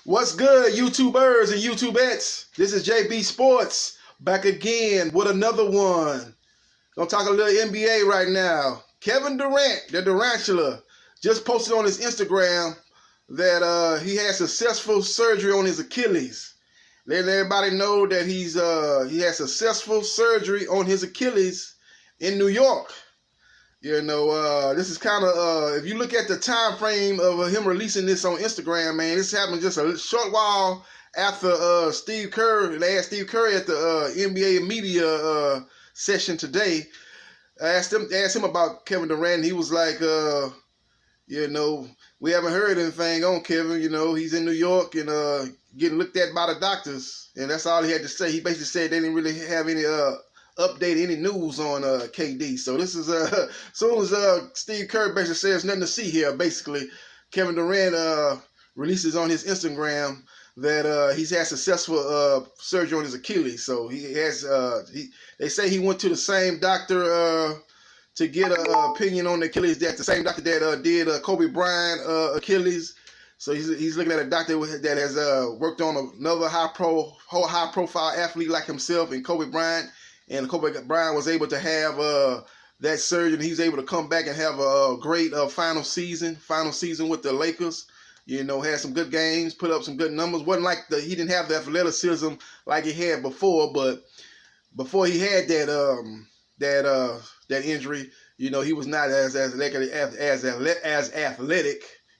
What's good, YouTubers and YouTubettes? This is JB Sports back again with another one. Gonna talk a little NBA right now. Kevin Durant, the Durantula, just posted on his Instagram that he had successful surgery on his Achilles. Letting everybody know that he had successful surgery on his Achilles in New York. You know, this is kind of, if you look at the time frame of him releasing this on Instagram, man, this happened just a short while after Steve Kerr. They asked Steve Kerr at the NBA media session today. I asked him about Kevin Durant. He was like, you know, we haven't heard anything on Kevin. You know, he's in New York and getting looked at by the doctors. And that's all he had to say. He basically said they didn't really have any update any news on KD. So this is as soon as Steve Kerr basically says nothing to see here, basically Kevin Durant releases on his Instagram that he's had successful surgery on his Achilles. So he has they say he went to the same doctor to get an opinion on the Achilles. That's the same doctor that did Kobe Bryant Achilles. So he's looking at a doctor that has worked on another high profile athlete like himself and Kobe Bryant. And Kobe Bryant was able to have that surgery. He was able to come back and have a great final season with the Lakers. You know, had some good games, put up some good numbers. Wasn't like he didn't have the athleticism like he had before, but before he had that injury, you know, he was not as athletic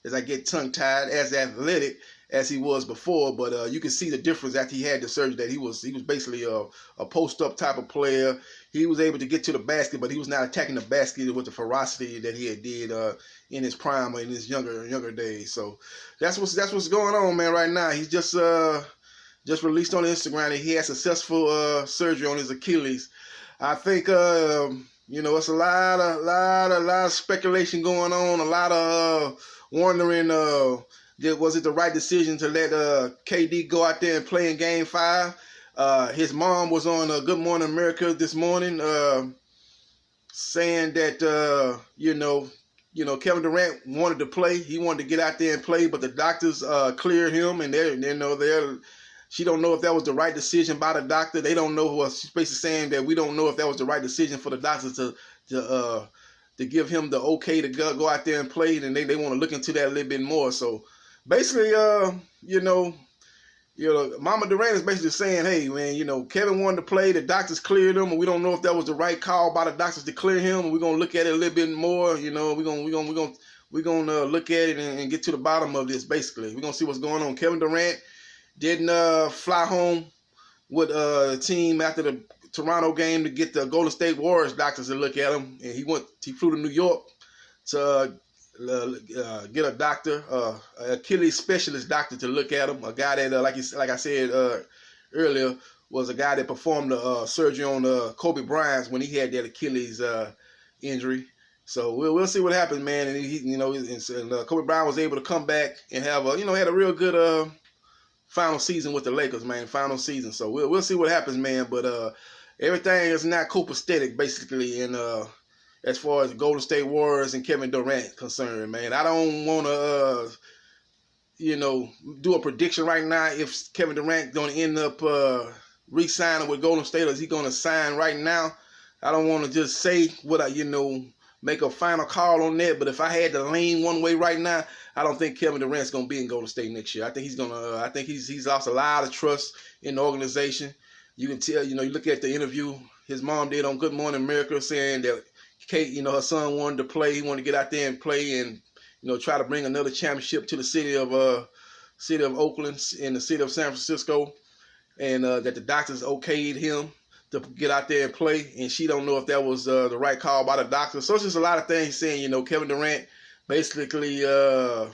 as I get tongue tied, as athletic as he was before, but you can see the difference after he had the surgery. That he was basically a post-up type of player. He was able to get to the basket, but he was not attacking the basket with the ferocity that he had did in his prime or in his younger days. So that's what's going on, man. Right now, he's just released on Instagram that he had successful surgery on his Achilles. I think you know, it's a lot of speculation going on, a lot of wondering. Was it the right decision to let KD go out there and play in Game 5? His mom was on Good Morning America this morning saying that, you know, Kevin Durant wanted to play. He wanted to get out there and play, but the doctors cleared him, and she don't know if that was the right decision by the doctor. They don't know. She's basically saying that we don't know if that was the right decision for the doctors to give him the okay to go out there and play, and they want to look into that a little bit more. So basically, you know, Mama Durant is basically saying, hey, man, you know, Kevin wanted to play. The doctors cleared him, and we don't know if that was the right call by the doctors to clear him. And we're gonna look at it a little bit more. You know, we're gonna look at it and get to the bottom of this. Basically, we're gonna see what's going on. Kevin Durant didn't fly home with the team after the Toronto game to get the Golden State Warriors doctors to look at him, and he flew to New York to get a doctor, Achilles specialist doctor to look at him. A guy that, like I said earlier, was a guy that performed the surgery on Kobe Bryant when he had that Achilles injury. So we'll see what happens, man. And Kobe Bryant was able to come back and have had a real good final season with the Lakers, man. Final season. So we'll see what happens, man. But everything is not copacetic, basically, and as far as the Golden State Warriors and Kevin Durant concerned, man. I don't want to, do a prediction right now if Kevin Durant going to end up re-signing with Golden State, or is he going to sign right now? I don't want to just say what make a final call on that. But if I had to lean one way right now, I don't think Kevin Durant's going to be in Golden State next year. I think he's lost a lot of trust in the organization. You can tell, you look at the interview his mom did on Good Morning America saying that Kate, her son wanted to play. He wanted to get out there and play and, try to bring another championship to the city of Oakland and the city of San Francisco, and that the doctors okayed him to get out there and play. And she don't know if that was the right call by the doctor. So it's just a lot of things saying, Kevin Durant basically, right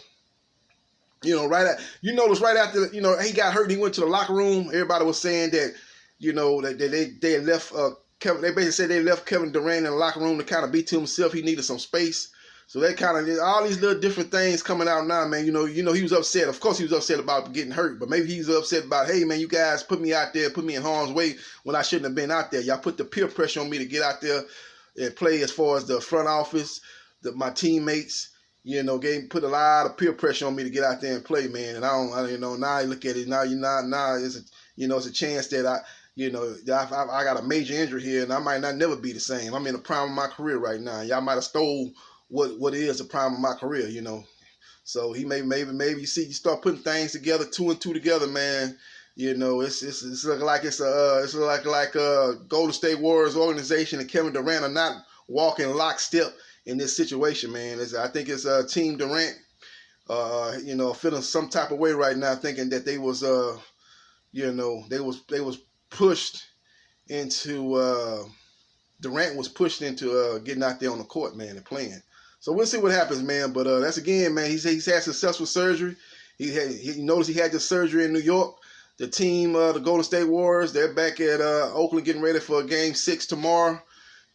after, he got hurt, he went to the locker room. Everybody was saying that, that they left Kevin. They basically said they left Kevin Durant in the locker room to kind of be to himself. He needed some space. So they kind of all these little different things coming out now, man. He was upset. Of course, he was upset about getting hurt, but maybe he's upset about, hey, man, you guys put me out there, put me in harm's way when I shouldn't have been out there. Y'all put the peer pressure on me to get out there and play as far as the front office, my teammates. put a lot of peer pressure on me to get out there and play, man. And now I look at it, now it's a chance that I got a major injury here, and I might not never be the same. I'm in the prime of my career right now. Y'all might have stole what is the prime of my career, So he maybe you start putting things together, 2 and 2 together, man. It's looking like it's a Golden State Warriors organization and Kevin Durant are not walking lockstep in this situation, man. I think it's Team Durant, feeling some type of way right now, thinking that they was pushed into Durant was pushed into getting out there on the court, man, and playing. So we'll see what happens, man. But that's again, man. He's had successful surgery. He noticed he had this surgery in New York. The team, the Golden State Warriors, they're back at Oakland getting ready for Game 6 tomorrow.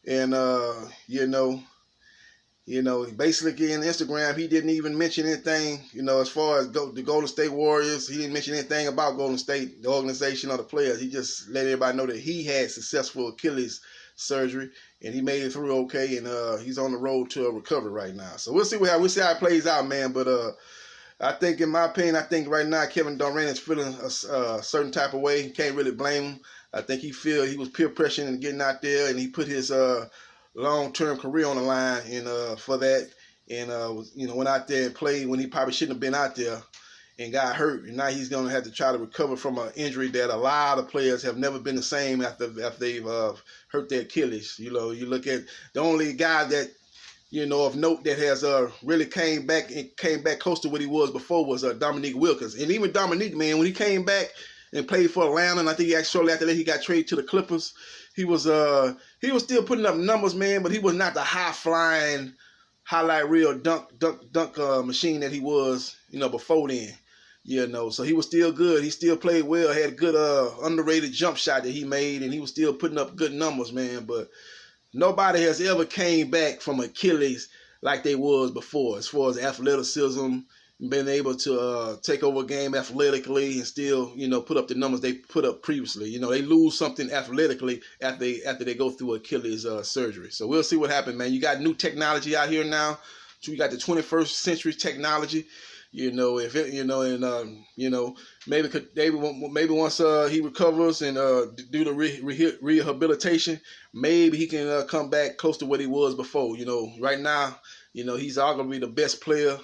And basically in Instagram, he didn't even mention anything, as far as the Golden State Warriors. He didn't mention anything about Golden State, the organization or the players. He just let everybody know that he had successful Achilles surgery and he made it through okay, and he's on the road to a recovery right now. So we'll see how it plays out, man. But I think, in my opinion, right now Kevin Durant is feeling a certain type of way. Can't really blame him. I think he was peer pressuring and getting out there, and he put his long-term career on the line and for that, and went out there and played when he probably shouldn't have been out there and got hurt, and now he's gonna have to try to recover from an injury that a lot of players have never been the same after they've hurt their Achilles. You look at the only guy that of note that has really came back close to what he was before was Dominique Wilkins. And even Dominique, man, when he came back and played for Atlanta, and I think shortly after that he got traded to the Clippers, he was still putting up numbers, man, but he was not the high-flying, highlight reel dunk machine that he was, before then. So he was still good. He still played well, had a good underrated jump shot that he made, and he was still putting up good numbers, man. But nobody has ever came back from Achilles like they was before, as far as athleticism, being able to take over a game athletically and still, put up the numbers they put up previously. They lose something athletically after they go through Achilles surgery. So we'll see what happens, man. You got new technology out here now. So you got the 21st century technology. Maybe once he recovers and do the rehabilitation, maybe he can come back close to what he was before. Right now, he's arguably the best player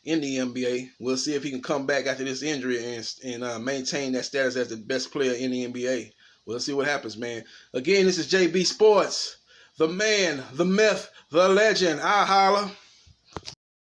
in the NBA. We'll see if he can come back after this injury and maintain that status as the best player in the NBA. We'll see what happens, man. Again, this is JB Sports, the man, the myth, the legend. I holla.